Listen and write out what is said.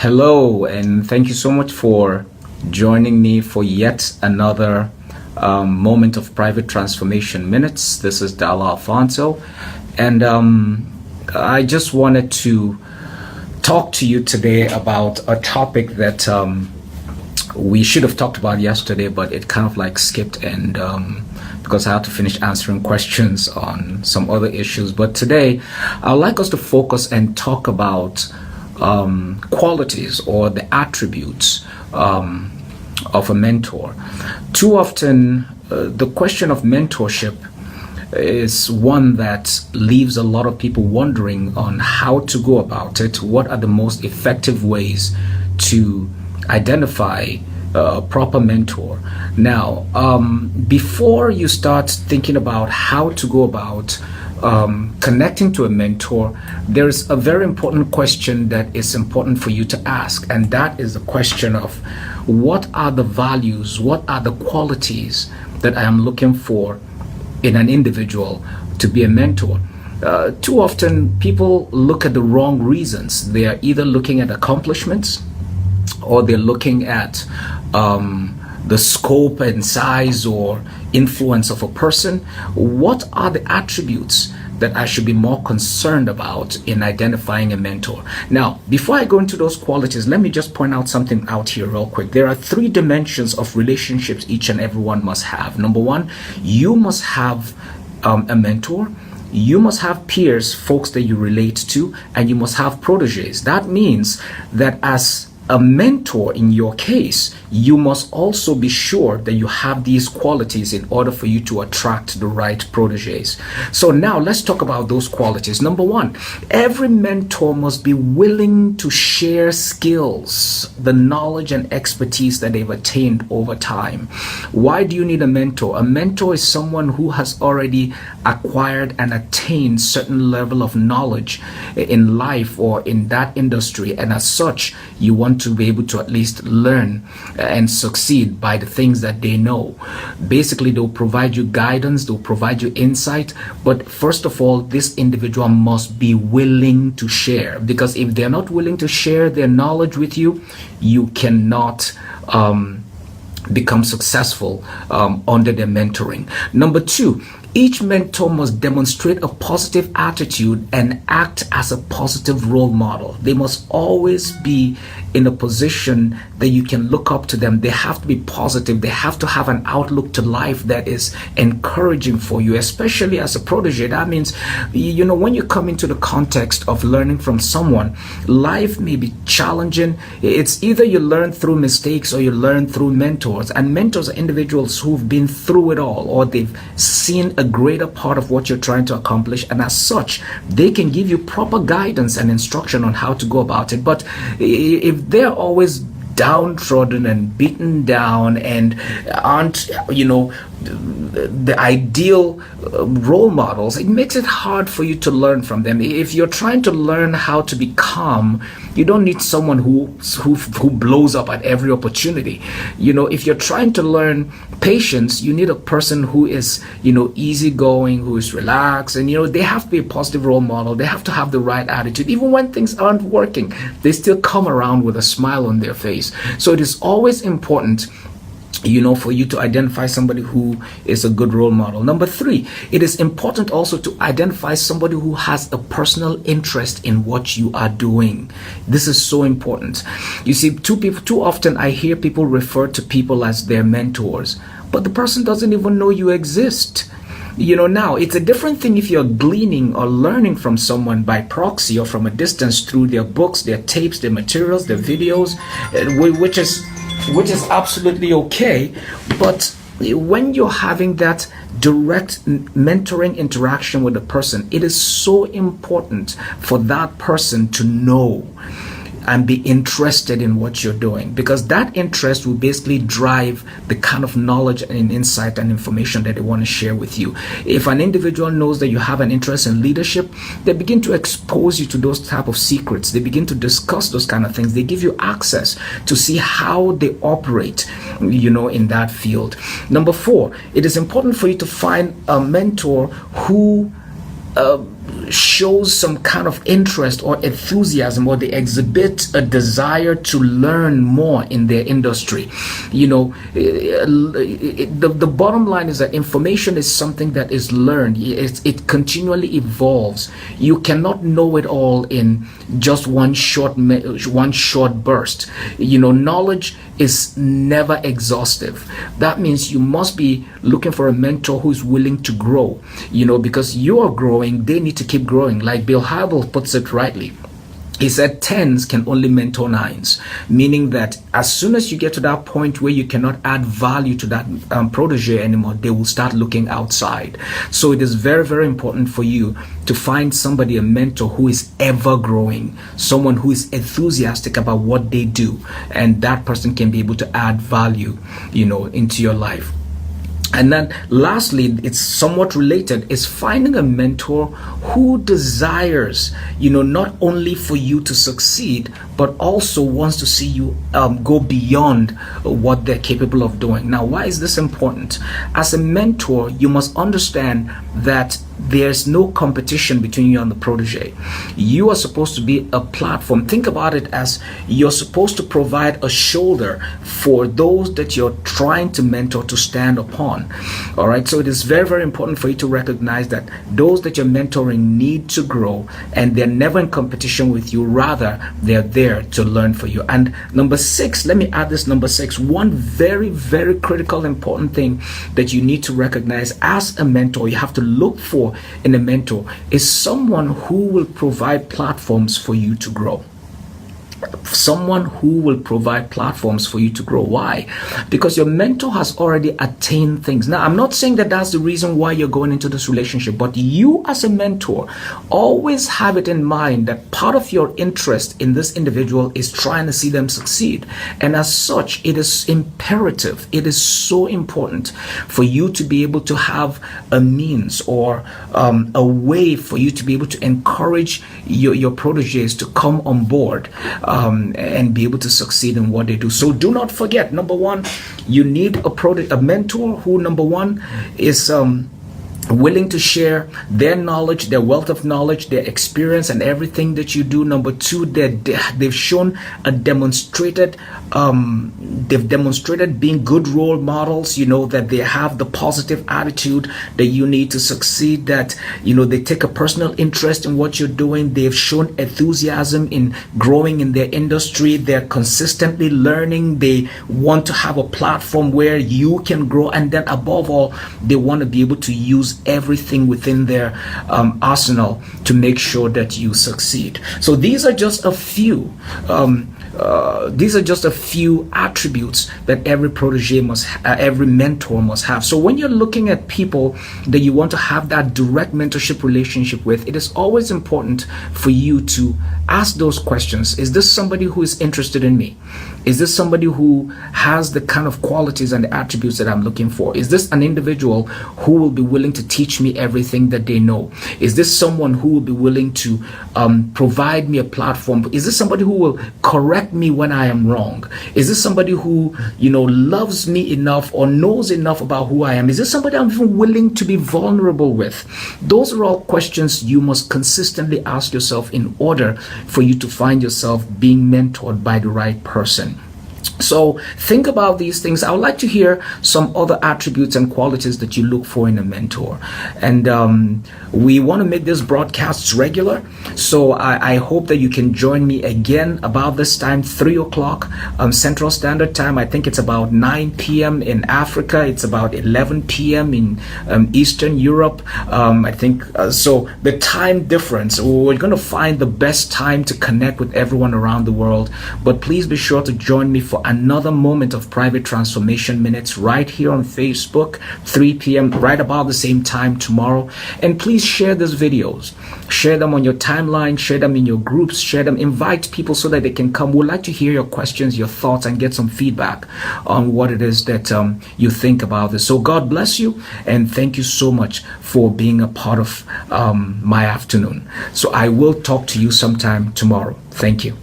Hello, and thank you so much for joining me for yet another moment of private transformation minutes. This is Dala Alfonso, and I just wanted to talk to you today about a topic that we should have talked about yesterday, but it kind of like skipped, and because I had to finish answering questions on some other issues. But today, I'd like us to focus and talk about qualities or the attributes of a mentor. Too often, the question of mentorship is one that leaves a lot of people wondering on how to go about it. What are the most effective ways to identify a proper mentor? Now, before you start thinking about how to go about connecting to a mentor, there's a very important question that is important for you to ask, and that is the question of what are the values, what are the qualities that I am looking for in an individual to be a mentor. Too often, people look at the wrong reasons. They are either looking at accomplishments or they're looking at the scope and size or influence of a person. What are the attributes that I should be more concerned about in identifying a mentor? Now, before I go into those qualities, let me just point out something out here real quick. There are three dimensions of relationships each and everyone must have. Number one, you must have a mentor. You must have peers, folks that you relate to, and you must have proteges. That means that as a mentor in your case, you must also be sure that you have these qualities in order for you to attract the right proteges. So now let's talk about those qualities. Number one, every mentor must be willing to share skills, the knowledge and expertise that they've attained over time. Why do you need a mentor? A mentor is someone who has already acquired and attained certain level of knowledge in life or in that industry, and as such, you want to be able to at least learn and succeed by the things that they know. Basically, they'll provide you guidance, they'll provide you insight, but first of all, this individual must be willing to share, because if they're not willing to share their knowledge with you, you cannot become successful under their mentoring. Number two, each mentor must demonstrate a positive attitude and act as a positive role model. They must always be in a position that you can look up to them. They have to be positive. They have to have an outlook to life that is encouraging for you, especially as a protege. That means, when you come into the context of learning from someone, life may be challenging. It's either you learn through mistakes or you learn through mentors. And mentors are individuals who've been through it all, or they've seen a greater part of what you're trying to accomplish, and as such, they can give you proper guidance and instruction on how to go about it. But if they're always downtrodden and beaten down and aren't, the ideal role models, it makes it hard for you to learn from them. If you're trying to learn how to be calm, you don't need someone who blows up at every opportunity. If you're trying to learn patience, you need a person who is, easygoing, who is relaxed, and they have to be a positive role model. They have to have the right attitude. Even when things aren't working, they still come around with a smile on their face. So it is always important, for you to identify somebody who is a good role model. Number three, it is important also to identify somebody who has a personal interest in what you are doing. This is so important. You see, too often I hear people refer to people as their mentors, but the person doesn't even know you exist. Now it's a different thing if you're gleaning or learning from someone by proxy or from a distance through their books, their tapes, their materials, their videos, which is absolutely okay. But when you're having that direct mentoring interaction with the person, it is so important for that person to know and be interested in what you're doing, because that interest will basically drive the kind of knowledge and insight and information that they want to share with you. If an individual knows that you have an interest in leadership, they begin to expose you to those type of secrets. They begin to discuss those kind of things. They give you access to see how they operate, in that field. Number four, it is important for you to find a mentor who shows some kind of interest or enthusiasm, or they exhibit a desire to learn more in their industry. The bottom line is that information is something that is learned. It continually evolves. You cannot know it all in just one short burst. Knowledge is never exhaustive. That means you must be looking for a mentor who's willing to grow, because you are growing, they need to keep growing. Like Bill Hybels puts it rightly. He said 10s can only mentor 9s, meaning that as soon as you get to that point where you cannot add value to that protege anymore, they will start looking outside. So it is very, very important for you to find somebody, a mentor who is ever growing, someone who is enthusiastic about what they do, and that person can be able to add value, into your life. And then lastly, it's somewhat related, is finding a mentor who desires, not only for you to succeed, but also wants to see you go beyond what they're capable of doing. Now, why is this important? As a mentor, you must understand that there's no competition between you and the protege. You are supposed to be a platform. Think about it as you're supposed to provide a shoulder for those that you're trying to mentor to stand upon. All right, so it is very, very important for you to recognize that those that you're mentoring need to grow, and they're never in competition with you. Rather, they're there to learn for you. And number 6, let me add this number 6, one very, very critical, important thing that you need to recognize as a mentor, you have to look for in a mentor, is someone who will provide platforms for you to grow. Someone who will provide platforms for you to grow. Why? Because your mentor has already attained things. Now, I'm not saying that that's the reason why you're going into this relationship, but you as a mentor always have it in mind that part of your interest in this individual is trying to see them succeed. And as such, it is imperative, it is so important for you to be able to have a means or a way for you to be able to encourage your proteges to come on board and be able to succeed in what they do. So do not forget, number 1, you need a mentor who, number 1, is willing to share their knowledge, their wealth of knowledge, their experience, and everything that you do. Number 2, they've shown they've demonstrated being good role models, that they have the positive attitude that you need to succeed, that, they take a personal interest in what you're doing. They've shown enthusiasm in growing in their industry. They're consistently learning. They want to have a platform where you can grow. And then above all, they want to be able to use everything within their arsenal to make sure that you succeed. So these are just a few attributes that every protege every mentor must have. So when you're looking at people that you want to have that direct mentorship relationship with, it is always important for you to ask those questions. Is this somebody who is interested in me? Is this somebody who has the kind of qualities and the attributes that I'm looking for? Is this an individual who will be willing to teach me everything that they know? Is this someone who will be willing to provide me a platform? Is this somebody who will correct me when I am wrong? Is this somebody who, loves me enough or knows enough about who I am? Is this somebody I'm even willing to be vulnerable with? Those are all questions you must consistently ask yourself in order for you to find yourself being mentored by the right person. So think about these things. I would like to hear some other attributes and qualities that you look for in a mentor. And we want to make this broadcasts regular. So I hope that you can join me again about this time, 3 o'clock Central Standard Time. I think it's about 9 p.m. in Africa. It's about 11 p.m. in Eastern Europe. I think so the time difference, we're going to find the best time to connect with everyone around the world. But please be sure to join me for another moment of Private Transformation Minutes right here on Facebook, 3 p.m. right about the same time tomorrow. And please share these videos. Share them on your timeline, share them in your groups, share them, invite people so that they can come. We'd like to hear your questions, your thoughts, and get some feedback on what it is that you think about this. So God bless you, and thank you so much for being a part of my afternoon. So I will talk to you sometime tomorrow. Thank you.